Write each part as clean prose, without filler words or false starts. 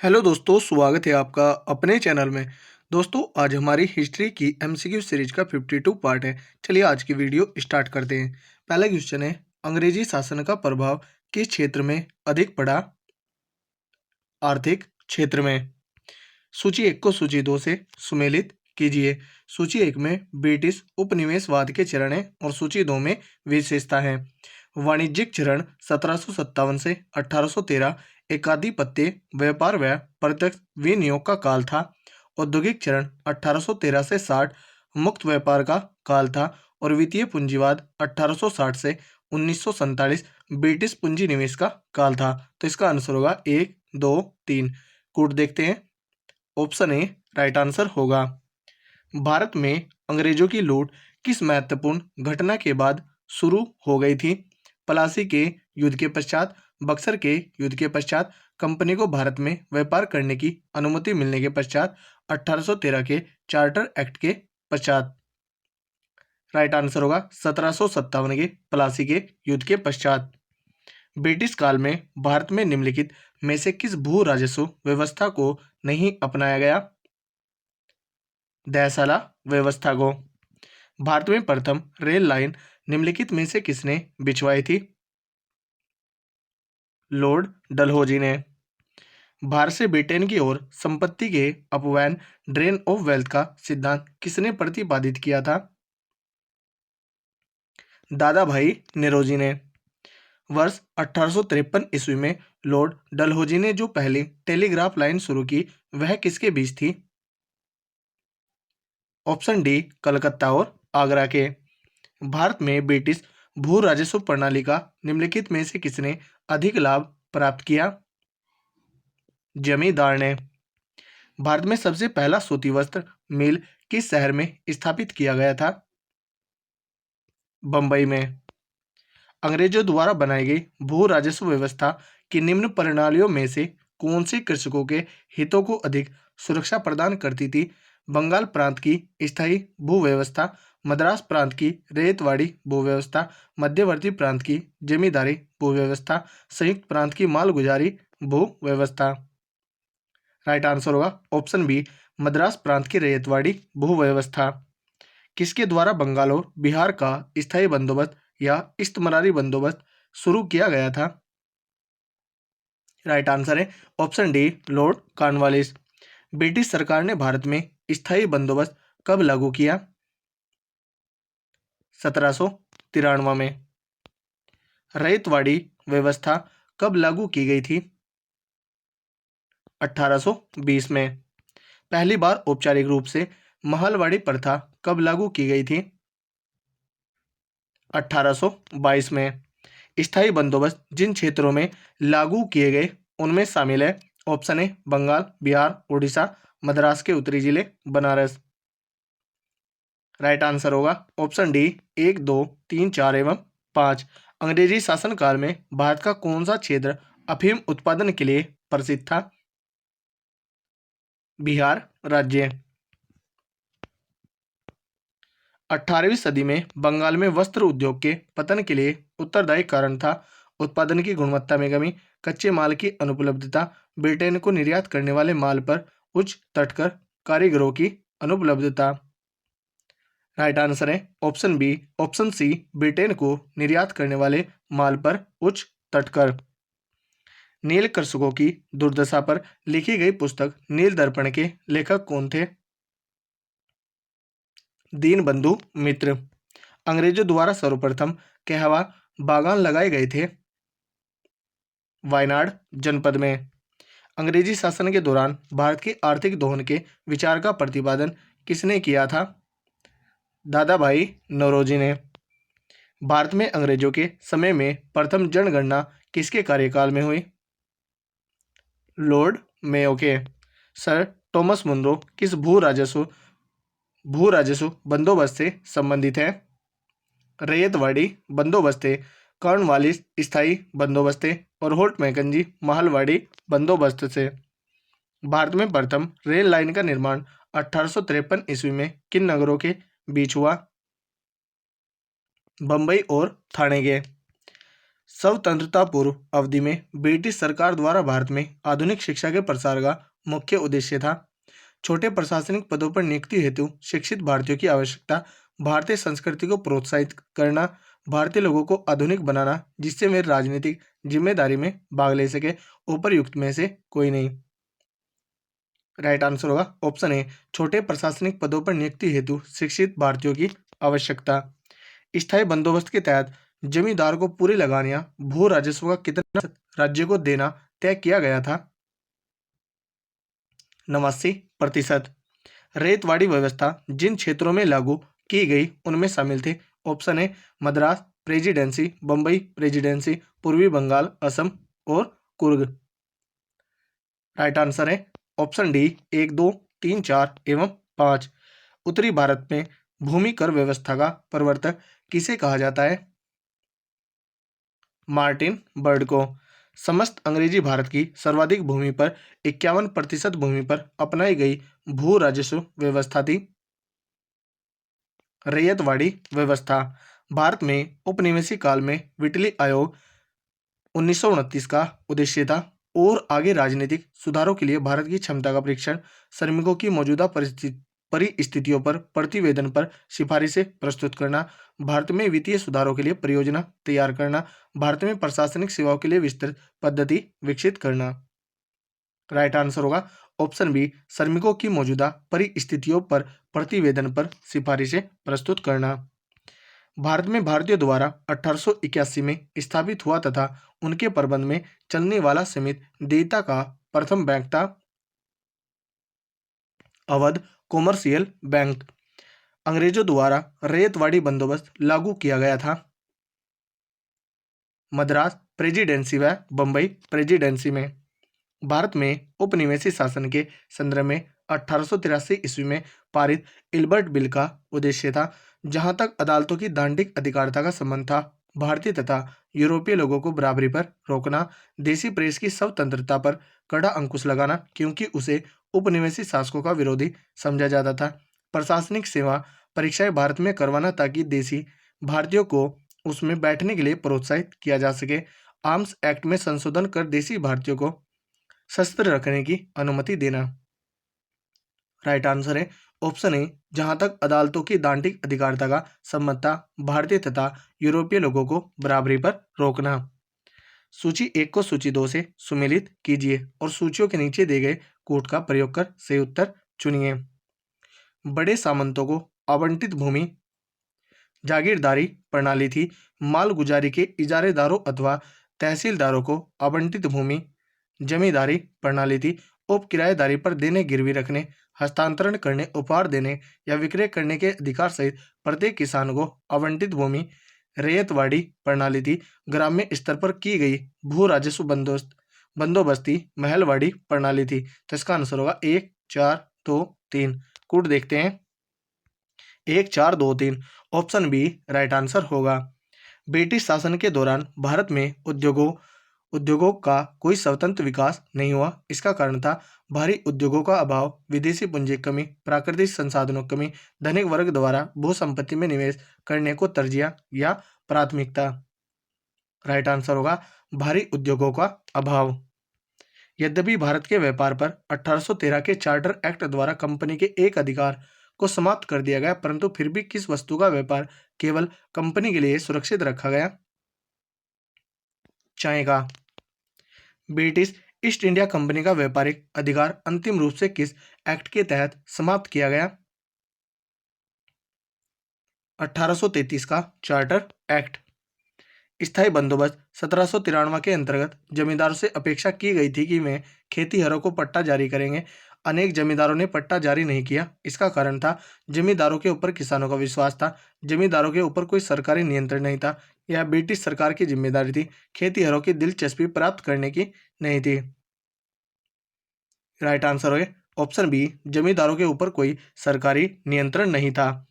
Hello दोस्तों, स्वागत है आपका अपने चैनल में। दोस्तों, आज हमारी हिस्ट्री की एमसीक्यू सीरीज का 52 पार्ट है। चलिए आज की वीडियो स्टार्ट करते हैं। पहला क्वेश्चन है, अंग्रेजी शासन का प्रभाव किस क्षेत्र में अधिक पड़ा? आर्थिक क्षेत्र में। सूची 1 को सूची 2 से सुमेलित कीजिए। सूची 1 में ब्रिटिश उपनिवेशवाद के चरण हैं और सूची 2 में विशेषता है। वाणिज्यिक चरण 1757 से 1813 एकाधिपत्य, व्यापार व प्रत्यक्ष विनियोग का काल था। औद्योगिक चरण 1813 से 60 मुक्त व्यापार का काल था और वित्तीय पूंजीवाद 1860 से 1947 ब्रिटिश पूंजी निवेश का काल था। तो इसका आंसर होगा 1, 2, 3। कोड देखते हैं। ऑप्शन ए राइट आंसर होगा। भारत में अंग्रेजों की लूट किस महत्वपूर्ण घटना के बाद शुरू हो गई थी? प्लासी के युद्ध के पश्चात, बक्सर के युद्ध के पश्चात, कंपनी को भारत में व्यापार करने की अनुमति मिलने के पश्चात, 1813 के चार्टर एक्ट के पश्चात। राइट आंसर होगा 1757 के प्लासी के युद्ध के पश्चात। ब्रिटिश काल में भारत में निम्नलिखित में से किस भू राजस्व व्यवस्था को नहीं अपनाया गया? दहसाला व्यवस्था को। भारत में प्रथम रेल लाइन निम्नलिखित में से किसने बिछवाई थी? लॉर्ड डलहौजी ने। भारत से ब्रिटेन की ओर संपत्ति के अपवयन, ड्रेन ऑफ वेल्थ का सिद्धांत किसने प्रतिपादित किया था? दादा भाई नेरोजी ने। वर्ष 1853 ईस्वी में लॉर्ड डलहौजी ने जो पहली टेलीग्राफ लाइन शुरू की वह किसके बीच थी? ऑप्शन डी कलकत्ता और आगरा के। भारत में ब्रिटिश भू राजस्व प्रणाली का निम्नलिखित में से किसने अधिक लाभ प्राप्त किया? जमींदार ने। भारत में सबसे पहला सूती वस्त्र मिल किस शहर में स्थापित किया गया था? बंबई में। अंग्रेजों द्वारा बनाई गई भू राजस्व व्यवस्था की निम्न प्रणालियों में से कौन सी कृषकों के हितों को अधिक सुरक्षा प्रदान करती थी? बंगाल प्रांत की स्थायी भू व्यवस्था, मद्रास प्रांत की रेतवाड़ी भू व्यवस्था, मध्यवर्ती प्रांत की जमींदारी भू व्यवस्था, संयुक्त प्रांत की मालगुजारी भू व्यवस्था। राइट आंसर होगा ऑप्शन बी मद्रास प्रांत की रैयतवाड़ी भू व्यवस्था। किसके द्वारा बंगाल और बिहार का स्थायी बंदोबस्त या इस्तमरारी बंदोबस्त शुरू किया गया था? राइट आंसर है option D Lord Cornwallis. British सरकार ने भारत में स्थायी बंदोबस्त कब लागू किया? 1793 में। रैयतवाड़ी व्यवस्था कब लागू की गई थी? 1820 में। पहली बार औपचारिक रूप से महलवाड़ी प्रथा कब लागू की गई थी? 1822 में। स्थायी बंदोबस्त जिन क्षेत्रों में लागू किए गए उनमें शामिल है। ऑप्शन ए बंगाल, बिहार, उड़ीसा, मद्रास के उत्तरी जिले, बनारस। राइट आंसर होगा ऑप्शन डी 1, 2, 3, 4 एवं 5। अंग्रेजी शासनकाल में भारत का कौन सा क्षेत्र अफीम उत्पादन के लिए प्रसिद्ध था? बिहार राज्य। 18वीं सदी में बंगाल में वस्त्र उद्योग के पतन के लिए उत्तरदायी कारण था उत्पादन की गुणवत्ता में कमी, कच्चे माल की अनुपलब्धता, ब्रिटेन को निर्यात करने वाले माल पर उच्च तटकर कारीगरों की अनुपलब्धता। राइट आंसर है option B option C Britain को निर्यात करने वाले माल पर उच्च तटकर। नील कृषकों की दुर्दशा पर लिखी गई पुस्तक नील दर्पण के लेखक कौन थे? दीनबंधु मित्र। अंग्रेजों द्वारा सर्वप्रथम कहवा बागान लगाए गए थे? वायनाड जनपद में। अंग्रेजी शासन के दौरान भारत की आर्थिक दोहन के विचार का प्रतिपादन किसने किया था? दादा भाई नौरोजी ने। भारत में अंग्रेजों के समय में प्रथम जनगणना किसके कार्यकाल में हुई? लॉर्ड मेयो के। सर थॉमस मुनरो किस भू राजस्व बंदोबस्त से संबंधित है? रैयतवाड़ी बंदोबस्त, कॉर्नवालिस स्थायी बंदोबस्त और होल्ट मैकेंजी महलवाड़ी बंदोबस्त से। भारत में प्रथम रेल लाइन का निर्माण 1853 ईस्वी में किन नगरों के बीच हुआ? बम्बई और ठाणे के। स्वतंत्रता पूर्व अवधि में ब्रिटिश सरकार द्वारा भारत में आधुनिक शिक्षा के प्रसार का मुख्य उद्देश्य था। छोटे प्रशासनिक पदों पर नियुक्ति हेतु शिक्षित भारतीयों की आवश्यकता, भारतीय संस्कृति को प्रोत्साहित करना, भारतीय लोगों को आधुनिक बनाना जिससे वे राजनीतिक जिम्मेदारी में भाग ले सके, उपर्युक्त में से कोई नहीं। राइट आंसर होगा ऑप्शन ए, छोटे प्रशासनिक पदों पर नियुक्ति हेतु शिक्षित भारतीयों की आवश्यकता। स्थायी बंदोबस्त के तहत जमींदार को पूरे लगान या भू राजस्व का कितना राज्य को देना तय किया गया था? 89%। रेतवाड़ी व्यवस्था जिन क्षेत्रों में लागू की गई उनमें शामिल थे। Option A, Madras presidency, Bombay presidency, पूर्वी बंगाल, असम और कुर्ग। राइट आंसर है ऑप्शन डी, 1, 2, 3, 4 एवं 5। उत्तरी भारत में भूमि कर व्यवस्था का प्रवर्तक किसे कहा जाता है? मार्टिन बर्ड को। समस्त अंग्रेजी भारत की सर्वाधिक भूमि पर 51% भूमि पर अपनाई गई भू राजस्व व्यवस्था थी रैयतवाड़ी व्यवस्था। भारत में उपनिवेशी काल में विटली आयोग 1929 का उद्देश्य था और आगे राजनीतिक सुधारों के लिए भारत की क्षमता का परीक्षण, श्रमिकों की मौजूदा परिस्थितियों पर प्रतिवेदन पर सिफारिशें प्रस्तुत करना, भारत में वित्तीय सुधारों के लिए परियोजना तैयार करना, भारत में प्रशासनिक सेवाओं के लिए विस्तृत पद्धति विकसित करना। राइट आंसर होगा ऑप्शन बी, श्रमिकों की मौजूदा परिस्थितियों पर प्रतिवेदन पर सिफारिशें प्रस्तुत करना। भारत में भारतीयों द्वारा 1881 में स्थापित हुआ तथा उनके प्रबंध में चलने वाला समिति देयता का प्रथम बैंक था अवध कॉमर्शियल बैंक। अंग्रेजों द्वारा रैयतवाड़ी बंदोबस्त लागू किया गया था मद्रास प्रेसिडेंसी व बंबई प्रेसिडेंसी में। भारत में उपनिवेशी शासन के संदर्भ में 1883 ईस्वी में पारित इल्बर्ट बिल का उद्देश्य था, जहां तक अदालतों की दांडिक अधिकारिता का संबंध था, भारतीय तथा यूरोपीय लोगों को बराबरी पर रोकना, देसी प्रेस की स्वतंत्रता पर कड़ा अंकुश लगाना क्योंकि उसे उपनिवेशी शासकों का विरोधी समझा जाता था, प्रशासनिक सेवा परीक्षाएं भारत में करवाना ताकि देसी भारतीयों को उसमें बैठने के लिए प्रोत्साहित किया जा सके, आर्म्स एक्ट में संशोधन कर देसी भारतीयों को शस्त्र रखने की अनुमति देना। राइट आंसर है ऑप्शन ए, जहां तक अदालतों की दांडिक अधिकारिता का संबंध था, भारतीय तथा यूरोपीय लोगों को बराबरी पर रोकना। सूची 1 को सूची 2 से सुमेलित कीजिए और सूचियों के नीचे दिए गए कोड का प्रयोग कर सही उत्तर चुनिए। बड़े सामंतों को आवंटित भूमि जागीरदारी प्रणाली थी, मालगुजारी के इजारेदारों अथवा तहसीलदारों को आवंटित भूमि जमींदारी प्रणाली थी, उप किराएदारी पर देने, गिरवी रखने, हस्तांतरण करने, उपहार देने या विक्रय करने के अधिकार सहित प्रत्येक किसान को आवंटित भूमि रैयतवाड़ी प्रणाली थी, ग्राम्य स्तर पर की गई भू राजस्व बंदोबस्ती महलवाड़ी प्रणाली थी। तो इसका आंसर होगा 1, 4, 2, 3। कोड देखते हैं 1, 4, 2, 3। ऑप्शन बी राइट आंसर होगा। ब्रिटिश शासन के दौरान भारत में उद्योगों का कोई स्वतंत्र विकास नहीं हुआ। इसका कारण था भारी उद्योगों का अभाव, विदेशी पूंजी की कमी, प्राकृतिक संसाधनों की कमी, धनिक वर्ग द्वारा भू संपत्ति में निवेश करने को तरजीह या प्राथमिकता। राइट आंसर होगा भारी उद्योगों का अभाव। यद्यपि भारत के व्यापार पर 1813 के चार्टर एक्ट द्वारा कंपनी के एक अधिकार को समाप्त कर दिया गया, परंतु फिर भी किस वस्तु का व्यापार केवल कंपनी के लिए सुरक्षित रखा गया? चाय का। ब्रिटिश ईस्ट इंडिया कंपनी का व्यापारिक अधिकार अंतिम रूप से किस एक्ट के तहत समाप्त किया गया? 1833 का चार्टर एक्ट। स्थायी बंदोबस्त 1793 के अंतर्गत जमींदारों से अपेक्षा की गई थी कि वे खेतीहरों को पट्टा जारी करेंगे। अनेक जमींदारों ने पट्टा जारी नहीं किया। इसका कारण था जमींदारों के ऊपर किसानों का विश्वास था, जमींदारों के ऊपर कोई सरकारी नियंत्रण नहीं था, यह ब्रिटिश सरकार की जिम्मेदारी थी, खेतीहरों की दिलचस्पी प्राप्त करने की नहीं थी। राइट आंसर है ऑप्शन बी, जमींदारों के ऊपर कोई सरकारी नियंत्रण नहीं था।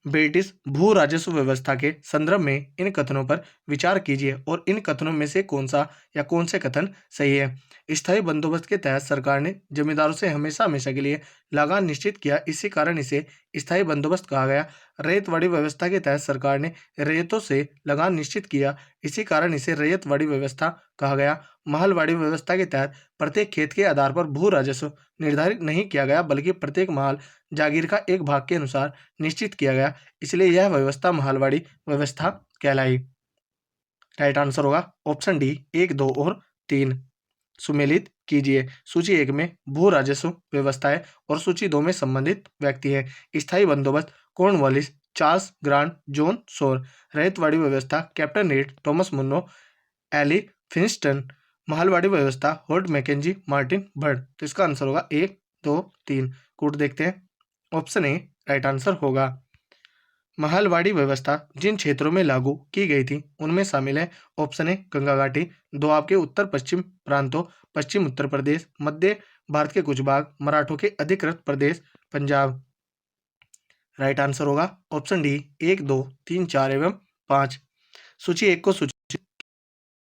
ब्रिटिश भू राजस्व व्यवस्था के संदर्भ में इन कथनों पर विचार कीजिए और इन कथनों में से कौन सा या कौन से कथन सही है। स्थायी बंदोबस्त के तहत सरकार ने जमींदारों से हमेशा हमेशा के लिए लगान निश्चित किया, इसी कारण इसे स्थायी बंदोबस्त कहा गया। रैयतवाड़ी व्यवस्था के तहत सरकार ने रैयतों से लगान निश्चित किया, इसी कारण इसे रैयतवाड़ी व्यवस्था कहा गया। महलवाड़ी व्यवस्था के तहत प्रत्येक खेत के आधार पर भू राजस्व निर्धारित नहीं किया गया, बल्कि प्रत्येक महल जागीर का एक भाग के अनुसार निश्चित किया गया, इसलिए यह व्यवस्था महलवाड़ी व्यवस्था कहलाई। राइट आंसर होगा ऑप्शन डी 1, 2 और 3। सुमेलित कीजिए। सूची 1 में भू राजस्व व्यवस्था है और सूची 2 में संबंधित व्यक्ति है। स्थायी बंदोबस्त Cornwallis, Charles grant, John Shore. रैयतवाड़ी व्यवस्था Captain Read, Thomas Munro, Elphinstone. महलवाड़ी व्यवस्था होल्ट मैकेंजी, मार्टिन बर्ड। तो इसका आंसर होगा 1, 2, 3। कोड देखते हैं। ऑप्शन ए राइट आंसर होगा। महलवाड़ी व्यवस्था जिन क्षेत्रों में लागू की गई थी उनमें शामिल है। ऑप्शन ए गंगा घाटी, दोआब के उत्तर पश्चिम प्रांतों, पश्चिम उत्तर प्रदेश, मध्य भारत के कुछ भाग, मराठों के अधिकृत प्रदेश, पंजाब। राइट आंसर होगा ऑप्शन डी 1, 2, 3, 4 एवं 5। सूची 1 को सूची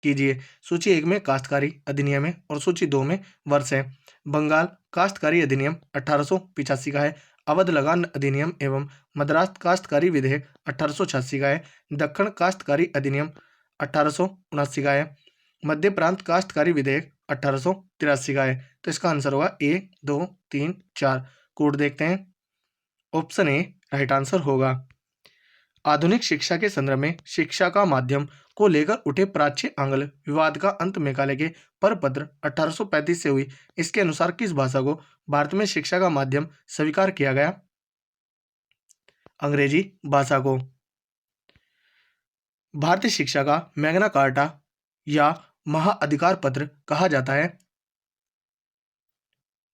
कीजिए। सूची 1 में काश्तकारी अधिनियम है और सूची 2 में वर्ष है। बंगाल काश्तकारी अधिनियम 1885 का है। अवध लगान अधिनियम एवं मद्रास काश्तकारी विधेयक 1886 का है। दक्षिण काश्तकारी अधिनियम 1879 का है। मध्य प्रांत काश्तकारी विधेयक 1883 का है। तो इसका आंसर होगा 1, 2, 3, 4। कोड देखते हैं। ऑप्शन ए राइट आंसर होगा। आधुनिक शिक्षा के संदर्भ में शिक्षा का माध्यम को लेकर उठे प्राच्य आंग्ल विवाद का अंत मेघालय के परपत्र 1835 से हुई। इसके अनुसार किस भाषा को भारत में शिक्षा का माध्यम स्वीकार किया गया? अंग्रेजी भाषा को। भारतीय शिक्षा का मैग्ना कार्टा या महाअधिकार पत्र कहा जाता है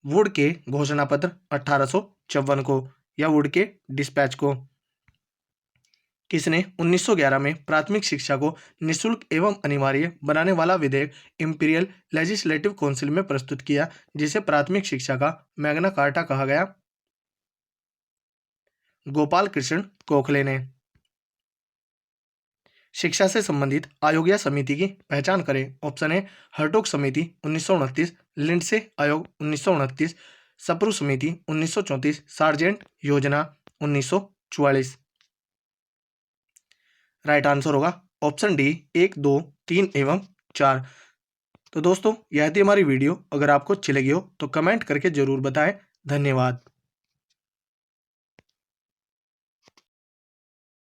वुड के घोषणा पत्र 1854 को या वुड के डिस्पैच को। किसने 1911 में प्राथमिक शिक्षा को निःशुल्क एवं अनिवार्य बनाने वाला विधेयक इंपीरियल लेजिस्लेटिव काउंसिल में प्रस्तुत किया, जिसे प्राथमिक शिक्षा का मैग्ना कार्टा कहा गया? गोपाल कृष्ण गोखले ने। शिक्षा से संबंधित आयोग या समिति की पहचान करें। ऑप्शन ए हर्टोग समिति 1929, लिंडसे आयोग 1929, सप्रू समिति 1934, सार्जेंट योजना 1944। राइट आंसर होगा ऑप्शन डी 1, 2, 3 एवं 4। तो दोस्तों यह थी हमारी वीडियो। अगर आपको अच्छी लगी हो तो कमेंट करके जरूर बताएं। धन्यवाद।